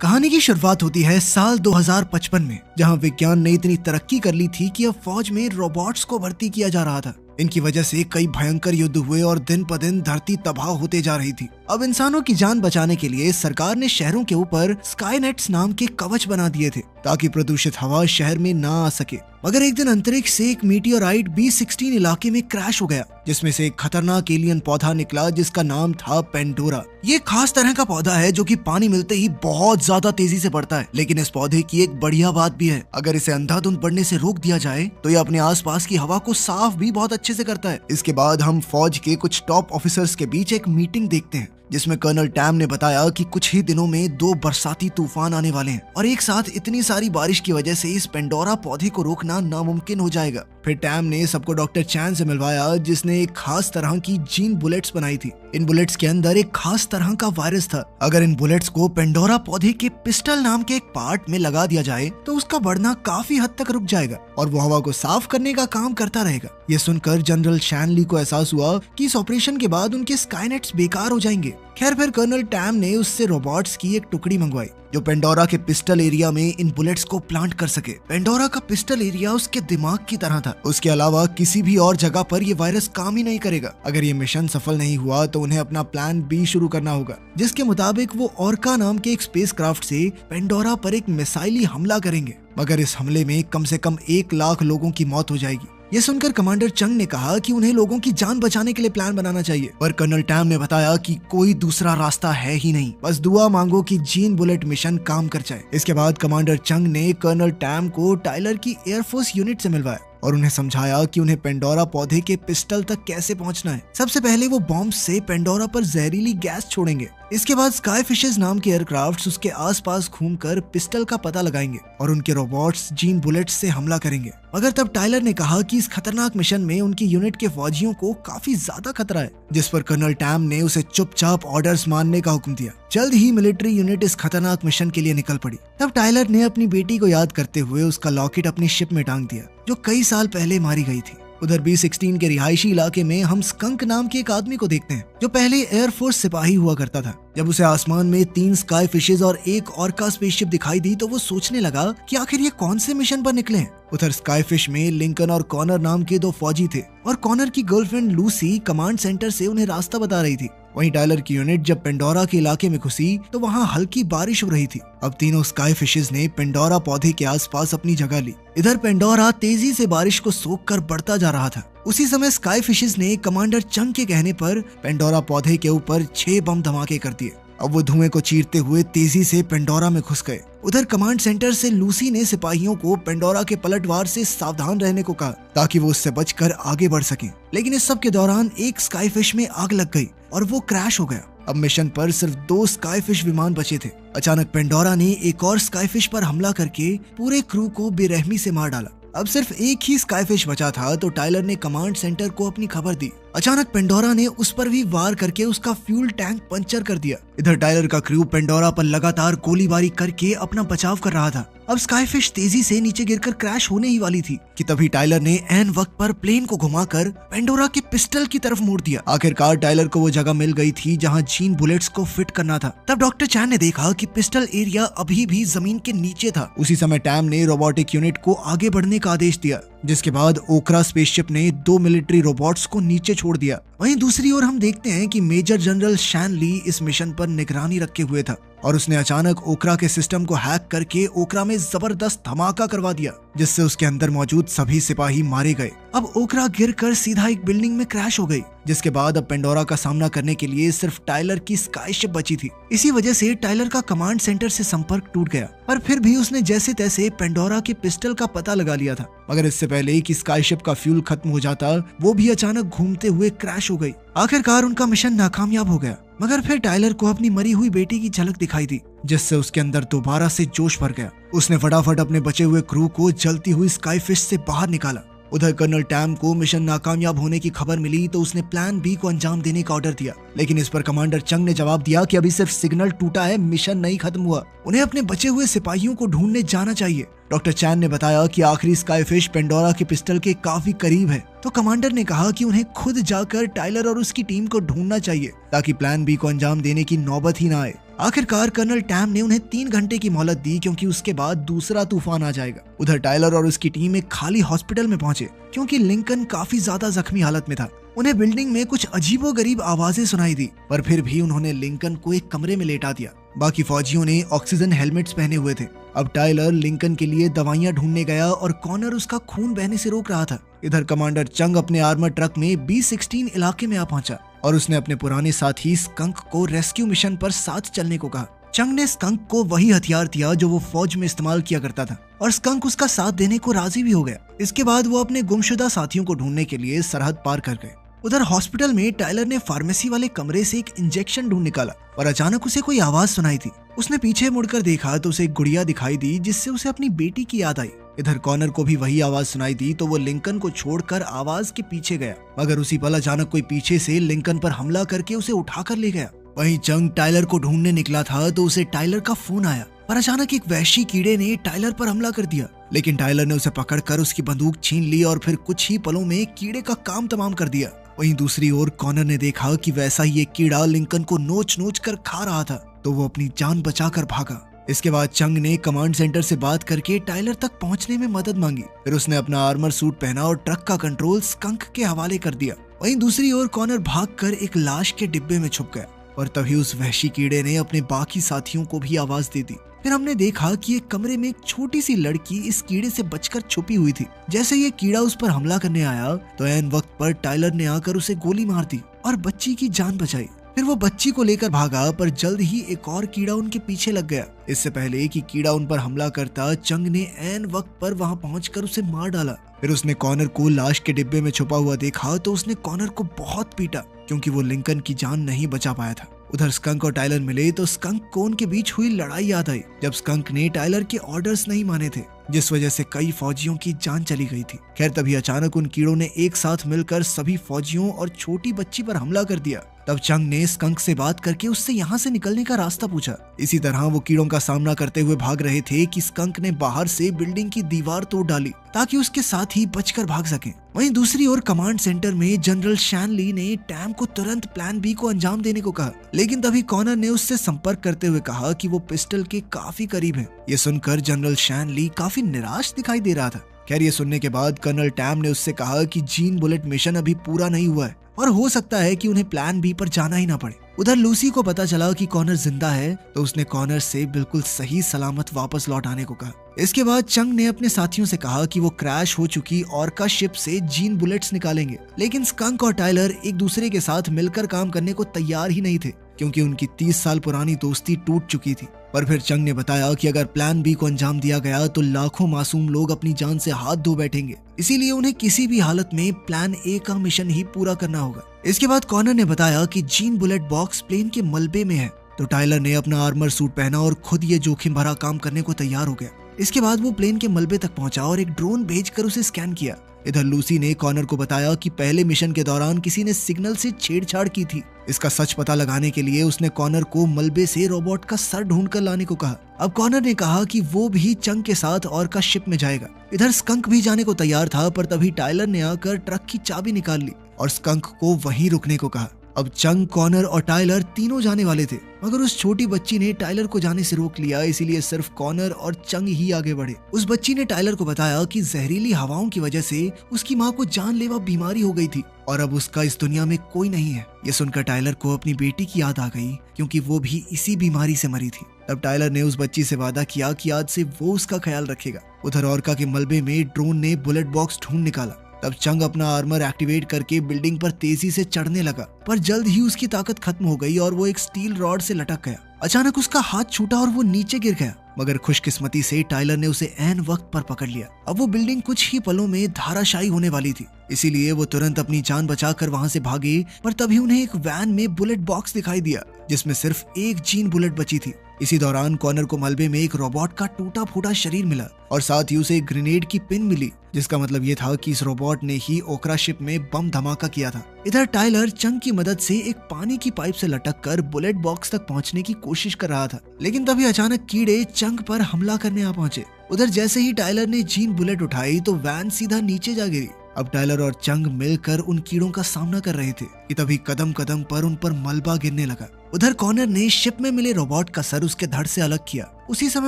कहानी की शुरुआट होती है साल 2055 में, जहां विज्ञान ने इतनी तरक्की कर ली थी कि अब फौज में रोबोट्स को भर्ती किया जा रहा था। इनकी वजह से कई भयंकर युद्ध हुए और दिन प दिन धरती तबाह होते जा रही थी। अब इंसानों की जान बचाने के लिए सरकार ने शहरों के ऊपर स्काईनेट्स नाम के कवच बना दिए थे ताकि प्रदूषित हवा शहर में ना आ सके। मगर एक दिन अंतरिक्ष से एक मीटियोराइट B-16 इलाके में क्रैश हो गया, जिसमें से एक खतरनाक एलियन पौधा निकला जिसका नाम था पेंडोरा। ये खास तरह का पौधा है जो कि पानी मिलते ही बहुत ज्यादा तेजी से बढ़ता है। लेकिन इस पौधे की एक बढ़िया बात भी है, अगर इसे अंधाधुंध बढ़ने से रोक दिया जाए तो ये अपने आसपास की हवा को साफ भी बहुत अच्छे से करता है। इसके बाद हम फौज के कुछ टॉप ऑफिसर्स के बीच एक मीटिंग देखते हैं जिसमें कर्नल टैम ने बताया कि कुछ ही दिनों में 2 बरसाती तूफान आने वाले हैं और एक साथ इतनी सारी बारिश की वजह से इस पेंडोरा पौधे को रोकना नामुमकिन हो जाएगा। फिर टैम ने सबको डॉक्टर चैन से मिलवाया जिसने एक खास तरह की जीन बुलेट्स बनाई थी। इन बुलेट्स के अंदर एक खास तरह का वायरस था। अगर इन बुलेट्स को पेंडोरा पौधे के पिस्टल नाम के एक पार्ट में लगा दिया जाए तो उसका बढ़ना काफी हद तक रुक जाएगा और वो हवा को साफ करने का काम करता रहेगा। ये सुनकर जनरल शैनली को एहसास हुआ कि इस ऑपरेशन के बाद उनके स्काईनेट्स बेकार हो जाएंगे। खैर फिर कर्नल टैम ने उससे रोबोट्स की एक टुकड़ी मंगवाई जो पेंडोरा के पिस्टल एरिया में इन बुलेट्स को प्लांट कर सके। पेंडोरा का पिस्टल एरिया उसके दिमाग की तरह था। उसके अलावा किसी भी और जगह पर ये वायरस काम ही नहीं करेगा। अगर ये मिशन सफल नहीं हुआ तो उन्हें अपना प्लान B शुरू करना होगा, जिसके मुताबिक वो ऑर्का नाम के एक स्पेसक्राफ्ट से पेंडोरा पर एक मिसाइली हमला करेंगे। मगर इस हमले में कम से कम 1 लाख लोगों की मौत हो जाएगी। ये सुनकर कमांडर चंग ने कहा कि उन्हें लोगों की जान बचाने के लिए प्लान बनाना चाहिए, पर कर्नल टैम ने बताया कि कोई दूसरा रास्ता है ही नहीं, बस दुआ मांगो कि जीन बुलेट मिशन काम कर जाए। इसके बाद कमांडर चंग ने कर्नल टैम को टाइलर की एयरफोर्स यूनिट से मिलवाया और उन्हें समझाया कि उन्हें पेंडोरा पौधे के पिस्टल तक कैसे पहुंचना है। सबसे पहले वो बॉम्ब से पेंडोरा पर जहरीली गैस छोड़ेंगे। इसके बाद स्काई फिशेस नाम के एयरक्राफ्ट्स उसके आसपास घूमकर पिस्टल का पता लगाएंगे और उनके रोबोट्स जीन बुलेट्स से हमला करेंगे। मगर तब टाइलर ने कहा कि इस खतरनाक मिशन में उनकी यूनिट के फौजियों को काफी ज्यादा खतरा है, जिस पर कर्नल टैम ने उसे चुपचाप ऑर्डर्स मानने का हुक्म दिया। जल्द ही मिलिट्री यूनिट इस खतरनाक मिशन के लिए निकल पड़ी। तब टाइलर ने अपनी बेटी को याद करते हुए उसका लॉकेट अपनी शिप में टांग दिया जो कई साल पहले मारी गई थी। उधर B-16 के रिहायशी इलाके में हम स्कंक नाम के एक आदमी को देखते हैं जो पहले एयरफोर्स सिपाही हुआ करता था। जब उसे आसमान में 3 स्काई फिशेज और एक ऑर्का स्पेसशिप दिखाई दी तो वो सोचने लगा कि आखिर ये कौन से मिशन पर निकले हैं। उधर स्काई फिश में लिंकन और कॉनर नाम के 2 फौजी थे और कॉनर की गर्लफ्रेंड लूसी कमांड सेंटर से उन्हें रास्ता बता रही थी। वहीं टाइलर की यूनिट जब पेंडोरा के इलाके में घुसी तो वहाँ हल्की बारिश हो रही थी। अब तीनों स्काई फिशेज ने पेंडोरा पौधे के आसपास अपनी जगह ली। इधर पेंडोरा तेजी से बारिश को सोख कर बढ़ता जा रहा था। उसी समय स्काई फिशेज ने कमांडर चंग के कहने पर पेंडोरा पौधे के ऊपर 6 बम धमाके कर दिए। अब वो धुएं को चीरते हुए तेजी से पेंडोरा में घुस गए। उधर कमांड सेंटर से लूसी ने सिपाहियों को पेंडोरा के पलटवार से सावधान रहने को कहा ताकि वो उससे बचकर आगे बढ़ सकें। लेकिन इस सब के दौरान एक स्काई फिश में आग लग गई और वो क्रैश हो गया। अब मिशन पर सिर्फ 2 स्काई फिश विमान बचे थे। अचानक पेंडोरा ने एक और स्काई फिश पर हमला करके पूरे क्रू को बेरहमी से मार डाला। अब सिर्फ एक ही स्काई फिश बचा था तो टाइलर ने कमांड सेंटर को अपनी खबर दी। अचानक पेंडोरा ने उस पर भी वार करके उसका फ्यूल टैंक पंचर कर दिया। इधर टाइलर का क्रू पेंडोरा पर लगातार गोलीबारी करके अपना बचाव कर रहा था। अब स्काई फिश तेजी से नीचे गिरकर क्रैश होने ही वाली थी कि तभी टाइलर ने ऐन वक्त पर प्लेन को घुमाकर पेंडोरा के पिस्टल की तरफ मोड़ दिया। आखिरकार टाइलर को वो जगह मिल गई थी जहां जीन बुलेट्स को फिट करना था। तब डॉक्टर चैन ने देखा कि पिस्टल एरिया अभी भी जमीन के नीचे था। उसी समय टैम ने रोबोटिक यूनिट को आगे बढ़ने का आदेश दिया, जिसके बाद ओकरा स्पेसशिप ने 2 मिलिट्री रोबोट्स को नीचे छोड़ दिया। वहीं दूसरी ओर हम देखते हैं कि मेजर जनरल शैनली इस मिशन पर निगरानी रखे हुए था और उसने अचानक ओकरा के सिस्टम को हैक करके ओकरा में जबरदस्त धमाका करवा दिया, जिससे उसके अंदर मौजूद सभी सिपाही मारे गए। अब ओकरा गिरकर सीधा एक बिल्डिंग में क्रैश हो गई, जिसके बाद अब पेंडोरा का सामना करने के लिए सिर्फ टाइलर की स्काई शिप बची थी। इसी वजह से टाइलर का कमांड सेंटर से संपर्क टूट गया, पर फिर भी उसने जैसे तैसे पेंडोरा के पिस्टल का पता लगा लिया था। मगर इससे पहले कि स्काई शिप का फ्यूल खत्म हो जाता, वो भी अचानक घूमते हुए क्रैश हो गई। आखिरकार उनका मिशन नाकामयाब हो गया। मगर फिर टाइलर को अपनी मरी हुई बेटी की झलक दिखाई दी, जिससे उसके अंदर दोबारा से जोश भर गया। उसने फटाफट अपने बचे हुए क्रू को जलती हुई स्काई फिश से बाहर निकाला। उधर कर्नल टैम को मिशन नाकामयाब होने की खबर मिली तो उसने प्लान B को अंजाम देने का ऑर्डर दिया। लेकिन इस पर कमांडर चंग ने जवाब दिया कि अभी सिर्फ सिग्नल टूटा है, मिशन नहीं खत्म हुआ। उन्हें अपने बचे हुए सिपाहियों को ढूंढने जाना चाहिए। डॉक्टर चैन ने बताया कि आखिरी स्काईफिश पेंडोरा के पिस्टल के काफी करीब है। तो कमांडर ने कहा कि उन्हें खुद जाकर टाइलर और उसकी टीम को ढूंढना चाहिए ताकि प्लान बी को अंजाम देने की नौबत ही ना आए। आखिरकार कर्नल टैम ने उन्हें 3 घंटे की मोहलत दी क्योंकि उसके बाद दूसरा तूफान आ जाएगा। उधर टाइलर और उसकी टीम एक खाली हॉस्पिटल में पहुंचे क्योंकि लिंकन काफी ज्यादा जख्मी हालत में था। उन्हें बिल्डिंग में कुछ अजीबोगरीब आवाजें सुनाई दी, पर फिर भी उन्होंने लिंकन को एक कमरे में लेटा दिया। बाकी फौजियों ने ऑक्सीजन हेलमेट्स पहने हुए थे। अब टाइलर लिंकन के लिए दवाइयां ढूंढने गया और कॉनर उसका खून बहने से रोक रहा था। इधर कमांडर चंग अपने आर्मर ट्रक में B-16 इलाके में आ पहुंचा और उसने अपने पुराने साथी स्कंक को रेस्क्यू मिशन पर साथ चलने को कहा। चंग ने स्कंक को वही हथियार दिया जो वो फौज में इस्तेमाल किया करता था और स्कंक उसका साथ देने को राजी भी हो गया। इसके बाद वो अपने गुमशुदा साथियों को ढूंढने के लिए सरहद पार कर गए। उधर हॉस्पिटल में टाइलर ने फार्मेसी वाले कमरे से एक इंजेक्शन ढूंढ निकाला और अचानक उसे कोई आवाज सुनाई थी। उसने पीछे मुड़कर देखा तो उसे एक गुड़िया दिखाई दी जिससे उसे अपनी बेटी की याद आई। इधर कॉनर को भी वही आवाज सुनाई दी तो वो लिंकन को छोड़कर आवाज के पीछे गया, मगर उसी पल अचानक कोई पीछे से लिंकन पर हमला करके उसे उठाकर ले गया। वहीं चंग टाइलर को ढूंढने निकला था तो उसे टाइलर का फोन आया, पर अचानक एक वहशी कीड़े ने टाइलर पर हमला कर दिया। लेकिन टाइलर ने उसे पकड़कर उसकी बंदूक छीन ली और फिर कुछ ही पलों में कीड़े का काम तमाम कर दिया। वहीं दूसरी ओर कॉनर ने देखा कि वैसा ही एक कीड़ा लिंकन को नोच नोच कर खा रहा था, तो वो अपनी जान बचाकर भागा। इसके बाद चंग ने कमांड सेंटर से बात करके टाइलर तक पहुंचने में मदद मांगी। फिर उसने अपना आर्मर सूट पहना और ट्रक का कंट्रोल स्कंक के हवाले कर दिया। वहीं दूसरी ओर कॉनर भागकर एक लाश के डिब्बे में छुप गया और तभी उस वहशी कीड़े ने अपने बाकी साथियों को भी आवाज दे दी। फिर हमने देखा कि एक कमरे में एक छोटी सी लड़की इस कीड़े से बचकर छुपी हुई थी। जैसे ये कीड़ा उस पर हमला करने आया तो ऐन वक्त पर टाइलर ने आकर उसे गोली मार दी और बच्ची की जान बचाई। फिर वो बच्ची को लेकर भागा, पर जल्द ही एक और कीड़ा उनके पीछे लग गया। इससे पहले कि कीड़ा उन पर हमला करता, चंग ने ऐन वक्त पर वहां पहुंचकर उसे मार डाला। फिर उसने कॉनर को लाश के डिब्बे में छुपा हुआ देखा तो उसने कॉनर को बहुत पीटा क्योंकि वो लिंकन की जान नहीं बचा पाया था। उधर स्कंक और टाइलर मिले तो स्कंक को उनके बीच हुई लड़ाई याद आई जब स्कंक ने टाइलर के ऑर्डर्स नहीं माने थे, जिस वजह से कई फौजियों की जान चली गई थी। खैर तभी अचानक उन कीड़ों ने एक साथ मिलकर सभी फौजियों और छोटी बच्ची पर हमला कर दिया। तब चंग ने स्कंक से बात करके उससे यहाँ से निकलने का रास्ता पूछा। इसी तरह वो कीड़ों का सामना करते हुए भाग रहे थे कि स्कंक ने बाहर से बिल्डिंग की दीवार तोड़ डाली ताकि उसके साथ ही बचकर भाग सके। वहीं दूसरी ओर कमांड सेंटर में जनरल शैनली ने टैम को तुरंत प्लान बी को अंजाम देने को कहा, लेकिन तभी कॉनर ने उससे संपर्क करते हुए कहा कि वो पिस्टल के काफी करीब है। ये सुनकर जनरल शैनली काफी निराश दिखाई दे रहा था। खैर ये सुनने के बाद कर्नल टैम ने उससे कहा कि जीन बुलेट मिशन अभी पूरा नहीं हुआ है और हो सकता है कि उन्हें प्लान बी पर जाना ही ना पड़े। उधर लूसी को पता चला कि कॉनर जिंदा है तो उसने कॉनर से बिल्कुल सही सलामत वापस लौट आने को कहा। इसके बाद चंग ने अपने साथियों से कहा कि वो क्रैश हो चुकी ऑर्का शिप से जीन बुलेट्स निकालेंगे, लेकिन स्कंक और टाइलर एक दूसरे के साथ मिलकर काम करने को तैयार ही नहीं थे क्योंकि उनकी 30 साल पुरानी दोस्ती टूट चुकी थी। पर फिर चंग ने बताया कि अगर प्लान बी को अंजाम दिया गया तो लाखों मासूम लोग अपनी जान से हाथ धो बैठेंगे, इसीलिए उन्हें किसी भी हालत में प्लान ए का मिशन ही पूरा करना होगा। इसके बाद कॉनर ने बताया कि जीन बुलेट बॉक्स प्लेन के मलबे में है, तो टाइलर ने अपना आर्मर सूट पहना और खुद ये जोखिम भरा काम करने को तैयार हो गया। इसके बाद वो प्लेन के मलबे तक पहुंचा और एक ड्रोन भेजकर उसे स्कैन किया। इधर लूसी ने कॉनर को बताया कि पहले मिशन के दौरान किसी ने सिग्नल से छेड़छाड़ की थी। इसका सच पता लगाने के लिए उसने कॉनर को मलबे से रोबोट का सर ढूंढकर लाने को कहा। अब कॉनर ने कहा कि वो भी चंग के साथ ऑर्का शिप में जाएगा। इधर स्कंक भी जाने को तैयार था, पर तभी टाइलर ने आकर ट्रक की चाबी निकाल ली और स्कंक को वहीं रुकने को कहा। अब चंग, कॉनर और टाइलर तीनों जाने वाले थे, मगर उस छोटी बच्ची ने टाइलर को जाने से रोक लिया, इसीलिए सिर्फ कॉनर और चंग ही आगे बढ़े। उस बच्ची ने टाइलर को बताया कि जहरीली हवाओं की वजह से उसकी माँ को जानलेवा बीमारी हो गई थी और अब उसका इस दुनिया में कोई नहीं है। ये सुनकर टाइलर को अपनी बेटी की याद आ गई क्योंकि वो भी इसी बीमारी से मरी थी। तब टाइलर ने उस बच्ची से वादा किया कि आज से वो उसका ख्याल रखेगा। उधर ऑर्का के मलबे में ड्रोन ने बुलेट बॉक्स ढूंढ निकाला। तब चंग अपना आर्मर एक्टिवेट करके बिल्डिंग पर तेजी से चढ़ने लगा, पर जल्द ही उसकी ताकत खत्म हो गई और वो एक स्टील रॉड से लटक गया। अचानक उसका हाथ छूटा और वो नीचे गिर गया, मगर खुशकिस्मती से टाइलर ने उसे ऐन वक्त पर पकड़ लिया। अब वो बिल्डिंग कुछ ही पलों में धाराशायी होने वाली थी, इसीलिए वो तुरंत अपनी जान बचाकर वहां से भागे। पर तभी उन्हें एक वैन में बुलेट बॉक्स दिखाई दिया जिसमें सिर्फ एक जीन बुलेट बची थी। इसी दौरान कॉनर को मलबे में एक रोबोट का टूटा फूटा शरीर मिला और साथ ही उसे एक ग्रेनेड की पिन मिली, जिसका मतलब ये था कि इस रोबोट ने ही ओकरा शिप में बम धमाका किया था। इधर टाइलर चंग की मदद से एक पानी की पाइप से लटककर बुलेट बॉक्स तक पहुंचने की कोशिश कर रहा था, लेकिन तभी अचानक कीड़े चंग पर हमला करने आ पहुंचे। उधर जैसे ही टाइलर ने जीन बुलेट उठाई तो वैन सीधा नीचे जा गिरी। अब टाइलर और चंग मिलकर उन कीड़ों का सामना कर रहे थे कि तभी कदम कदम पर उन पर मलबा गिरने लगा। उधर कॉनर ने शिप में मिले रोबोट का सर उसके धड़ से अलग किया। उसी समय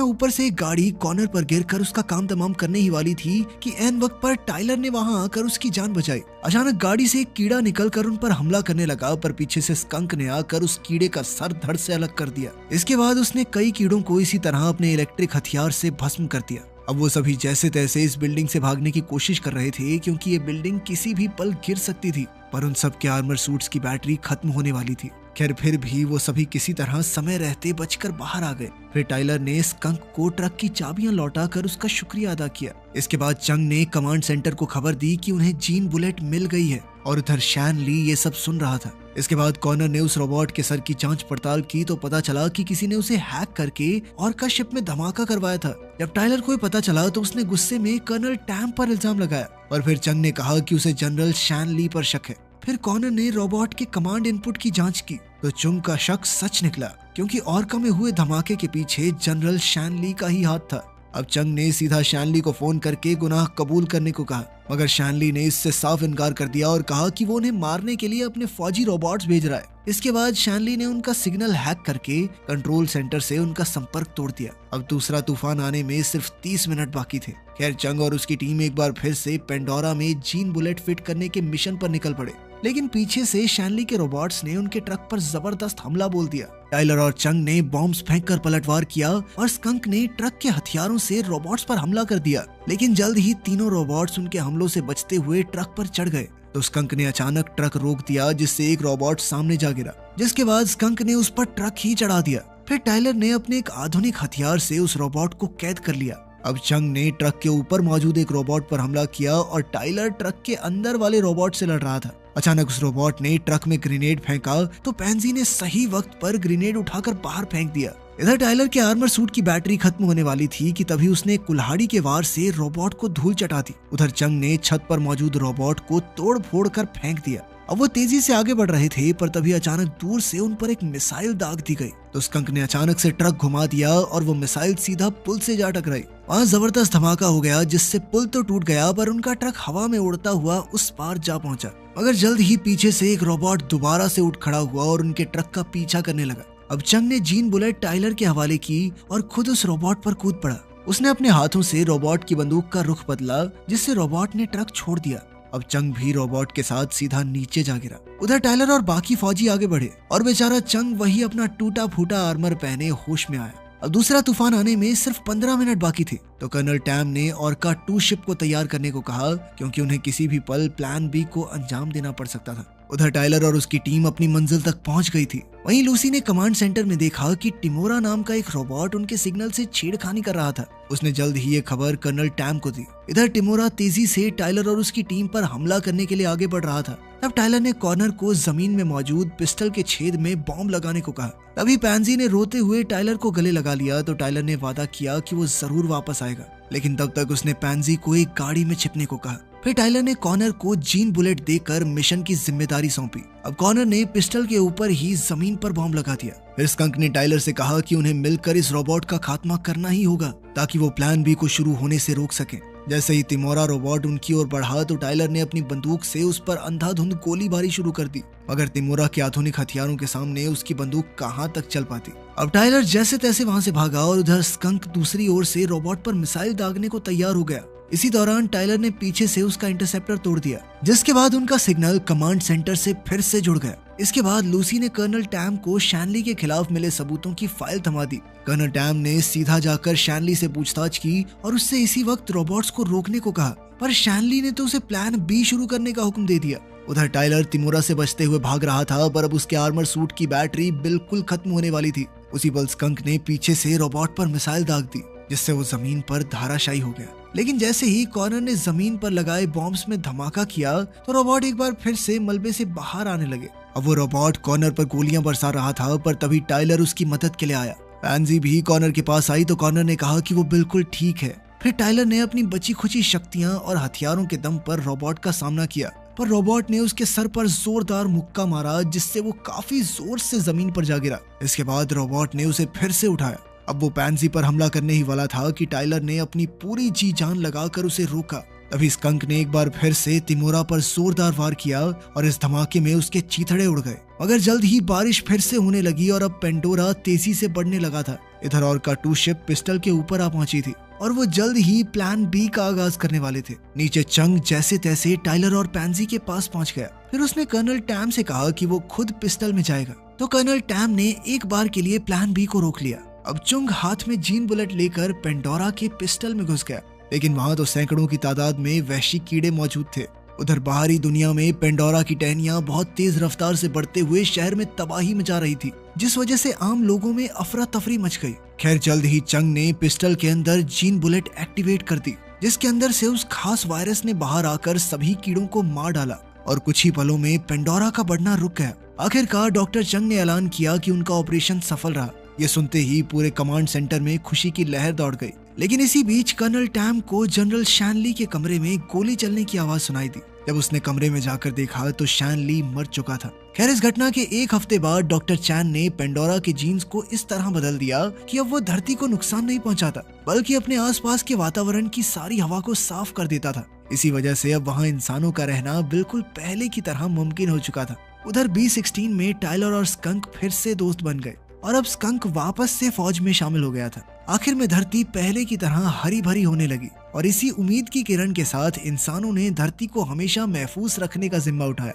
ऊपर से एक गाड़ी कॉनर पर गिरकर उसका काम तमाम करने ही वाली थी कि ऐन वक्त पर टाइलर ने वहां आकर उसकी जान बचाई। अचानक गाड़ी से एक कीड़ा निकलकर उन पर हमला करने लगा, पर पीछे से स्कंक ने आकर उस कीड़े का सर धड़ से अलग कर दिया। इसके बाद उसने कई कीड़ों को इसी तरह अपने इलेक्ट्रिक हथियार से भस्म कर दिया। अब वो सभी जैसे तैसे इस बिल्डिंग से भागने की कोशिश कर रहे थे, क्योंकि ये बिल्डिंग किसी भी पल गिर सकती थी, पर उन सब के आर्मर सूट्स की बैटरी खत्म होने वाली थी। खैर फिर भी वो सभी किसी तरह समय रहते बचकर बाहर आ गए। फिर टाइलर ने स्कंक को ट्रक की चाबियां लौटा कर उसका शुक्रिया अदा किया। इसके बाद चंग ने कमांड सेंटर को खबर दी कि उन्हें जीन बुलेट मिल गई है, और उधर शैन ली ये सब सुन रहा था। इसके बाद कॉनर ने उस रोबोट के सर की जांच पड़ताल की तो पता चला कि किसी ने उसे हैक करके ऑर्का शिप में धमाका करवाया था। जब टाइलर को पता चला तो उसने गुस्से में कर्नल टैम पर इल्जाम लगाया, और फिर चंग ने कहा कि उसे जनरल शैन ली पर शक है। फिर कॉनर ने रोबोट के कमांड इनपुट की जांच की तो चुंग का शक सच निकला, क्योंकि ऑर्का में हुए धमाके के पीछे जनरल शैन ली का ही हाथ था। अब चंग ने सीधा शैनली को फोन करके गुनाह कबूल करने को कहा, मगर शैनली ने इससे साफ इनकार कर दिया और कहा कि वो उन्हें मारने के लिए अपने फौजी रोबोट्स भेज रहा है। इसके बाद शैनली ने उनका सिग्नल हैक करके कंट्रोल सेंटर से उनका संपर्क तोड़ दिया। अब दूसरा तूफान आने में सिर्फ 30 मिनट बाकी थे। खैर चंग और उसकी टीम एक बार फिर से पेंडोरा में जीन बुलेट फिट करने के मिशन पर निकल पड़े, लेकिन पीछे से शैनली के रोबोट्स ने उनके ट्रक पर जबरदस्त हमला बोल दिया। टाइलर और चंग ने बॉम्ब्स फेंककर पलटवार किया और स्कंक ने ट्रक के हथियारों से रोबोट्स पर हमला कर दिया, लेकिन जल्द ही तीनों रोबोट्स उनके हमलों से बचते हुए ट्रक पर चढ़ गए। तो स्कंक ने अचानक ट्रक रोक दिया, जिससे एक रोबोट सामने जा गिरा, जिसके बाद स्कंक ने उस पर ट्रक ही चढ़ा दिया। फिर टाइलर ने अपने एक आधुनिक हथियार से उस रोबोट को कैद कर लिया। अब चंग ने ट्रक के ऊपर मौजूद एक रोबोट पर हमला किया और टाइलर ट्रक के अंदर वाले रोबोट से लड़ रहा था। अचानक उस रोबोट ने ट्रक में ग्रेनेड फेंका तो पैंजी ने सही वक्त पर ग्रेनेड उठाकर बाहर फेंक दिया। इधर टाइलर के आर्मर सूट की बैटरी खत्म होने वाली थी कि तभी उसने कुल्हाड़ी के वार से रोबोट को धूल चटा दी। उधर चंग ने छत पर मौजूद रोबोट को तोड़ फोड़ कर फेंक दिया। अब वो तेजी से आगे बढ़ रहे थे, पर तभी अचानक दूर से उन पर एक मिसाइल दाग दी गई। तो स्कंक ने अचानक से ट्रक घुमा दिया और वो मिसाइल सीधा पुल से जा टकराई। वहाँ जबरदस्त धमाका हो गया, जिससे पुल तो टूट गया, पर उनका ट्रक हवा में उड़ता हुआ उस पार जा पहुंचा। मगर जल्द ही पीछे से एक रोबोट दोबारा से उठ खड़ा हुआ और उनके ट्रक का पीछा करने लगा। अब चंग ने जीन बुलेट टाइलर के हवाले की और खुद उस रोबोट पर कूद पड़ा। उसने अपने हाथों से रोबोट की बंदूक का रुख बदला, जिससे रोबोट ने ट्रक छोड़ दिया। अब चंग भी रोबोट के साथ सीधा नीचे जा गिरा। उधर टाइलर और बाकी फौजी आगे बढ़े और बेचारा चंग वही अपना टूटा फूटा आर्मर पहने होश में आया। अब दूसरा तूफान आने में सिर्फ 15 मिनट बाकी थे, तो कर्नल टैम ने ऑर्का 2 शिप को तैयार करने को कहा, क्योंकि उन्हें किसी भी पल प्लान बी को अंजाम देना पड़ सकता था। उधर टाइलर और उसकी टीम अपनी मंजिल तक पहुंच गई थी। वहीं लूसी ने कमांड सेंटर में देखा कि टिमोरा नाम का एक रोबोट उनके सिग्नल से छेड़खानी कर रहा था। उसने जल्द ही ये खबर कर्नल टैम को दी। इधर टिमोरा तेजी से टाइलर और उसकी टीम पर हमला करने के लिए आगे बढ़ रहा था। तब टाइलर ने कॉर्नर को जमीन में मौजूद पिस्टल के छेद में बॉम्ब लगाने को कहा। तभी पैंजी ने रोते हुए टाइलर को गले लगा लिया। तो टाइलर ने वादा किया कि वो जरूर वापस आएगा, लेकिन तब तक उसने पैंजी को एक गाड़ी में छिपने को कहा। फिर टाइलर ने कॉर्नर को जीन बुलेट देकर मिशन की जिम्मेदारी सौंपी। अब कॉर्नर ने पिस्टल के ऊपर ही जमीन पर बॉम्ब लगा दिया। फिर स्कंक ने टाइलर से कहा कि उन्हें मिलकर इस रोबोट का खात्मा करना ही होगा, ताकि वो प्लान बी को शुरू होने से रोक सके। जैसे ही तिमोरा रोबोट उनकी ओर बढ़ा तो टाइलर ने अपनी बंदूक से उस पर अंधाधुंध गोलीबारी शुरू कर दी, मगर तिमोरा के आधुनिक हथियारों के सामने उसकी बंदूक कहां तक चल पाती। अब टाइलर जैसे तैसे वहां से भागा और उधर स्कंक दूसरी ओर से रोबोट पर मिसाइल दागने को तैयार हो गया। इसी दौरान टाइलर ने पीछे से उसका इंटरसेप्टर तोड़ दिया, जिसके बाद उनका सिग्नल कमांड सेंटर से फिर से जुड़ गया। इसके बाद लूसी ने कर्नल टैम को शैनली के खिलाफ मिले सबूतों की फाइल थमा दी। कर्नल टैम ने सीधा जाकर शैनली से पूछताछ की और उससे इसी वक्त रोबोट्स को रोकने को कहा, पर शैनली ने तो उसे प्लान बी शुरू करने का हुक्म दे दिया। उधर टाइलर तिमोरा से बचते हुए भाग रहा था, पर अब उसके आर्मर सूट की बैटरी बिल्कुल खत्म होने वाली थी। उसी पल स्कंक ने पीछे से रोबोट पर मिसाइल दाग दी, जिससे वो जमीन पर धाराशायी हो गया। लेकिन जैसे ही कॉर्नर ने जमीन पर लगाए बॉम्ब्स में धमाका किया तो रोबोट एक बार फिर से मलबे से बाहर आने लगे। अब वो रोबोट कॉर्नर पर गोलियां बरसा रहा था, पर तभी टाइलर उसकी मदद के लिए आया। पैंजी भी कॉर्नर के पास आई तो कॉर्नर ने कहा कि वो बिल्कुल ठीक है। फिर टाइलर ने अपनी बची खुची शक्तियां और हथियारों के दम पर रोबोट का सामना किया, पर रोबोट ने उसके सर पर जोरदार मुक्का मारा, जिससे वो काफी जोर से जमीन पर जा गिरा। इसके बाद रोबोट ने उसे फिर से उठाया अब वो पैंसी पर हमला करने ही वाला था कि टाइलर ने अपनी पूरी जी जान लगाकर उसे रोका। तभी स्कंक ने एक बार फिर से तिमोरा पर जोरदार वार किया और इस धमाके में उसके चीथड़े उड़ गए। मगर जल्द ही बारिश फिर से होने लगी और अब पेंडोरा तेजी से बढ़ने लगा था। इधर और का शिप पिस्टल के ऊपर आ पहुंची थी और वो जल्द ही प्लान बी का आगाज करने वाले थे। नीचे चंग जैसे तैसे टाइलर और पैंसी के पास पहुंच गया। फिर उसने कर्नल टैम से कहा कि वो खुद पिस्टल में जाएगा, तो कर्नल टैम ने एक बार के लिए प्लान बी को रोक लिया। अब चुंग हाथ में जीन बुलेट लेकर पेंडोरा के पिस्टल में घुस गया, लेकिन वहां तो सैकड़ों की तादाद में वहशी कीड़े मौजूद थे। उधर बाहरी दुनिया में पेंडोरा की टहनियां बहुत तेज रफ्तार से बढ़ते हुए शहर में तबाही मचा रही थी, जिस वजह से आम लोगों में अफरा तफरी मच गई। खैर जल्द ही चंग ने पिस्टल के अंदर जीन बुलेट एक्टिवेट कर दी, जिसके अंदर से उस खास वायरस ने बाहर आकर सभी कीड़ों को मार डाला और कुछ ही पलों में पेंडोरा का बढ़ना रुक गया। आखिरकार डॉक्टर चंग ने ऐलान किया कि उनका ऑपरेशन सफल रहा। ये सुनते ही पूरे कमांड सेंटर में खुशी की लहर दौड़ गई। लेकिन इसी बीच कर्नल टैम को जनरल शैनली के कमरे में गोली चलने की आवाज सुनाई दी। जब उसने कमरे में जाकर देखा तो शैनली मर चुका था। खैर इस घटना के एक हफ्ते बाद डॉक्टर चैन ने पेंडोरा के जीन्स को इस तरह बदल दिया कि अब वो धरती को नुकसान नहीं पहुंचाता, बल्कि अपने आसपास के वातावरण की सारी हवा को साफ कर देता था। इसी वजह से अब वहाँ इंसानों का रहना बिल्कुल पहले की तरह मुमकिन हो चुका था। उधर B-16 में टाइलर और स्कंक फिर से दोस्त बन गए और अब स्कंक वापस से फौज में शामिल हो गया था। आखिर में धरती पहले की तरह हरी भरी होने लगी और इसी उम्मीद की किरण के साथ इंसानों ने धरती को हमेशा महफूज रखने का जिम्मा उठाया।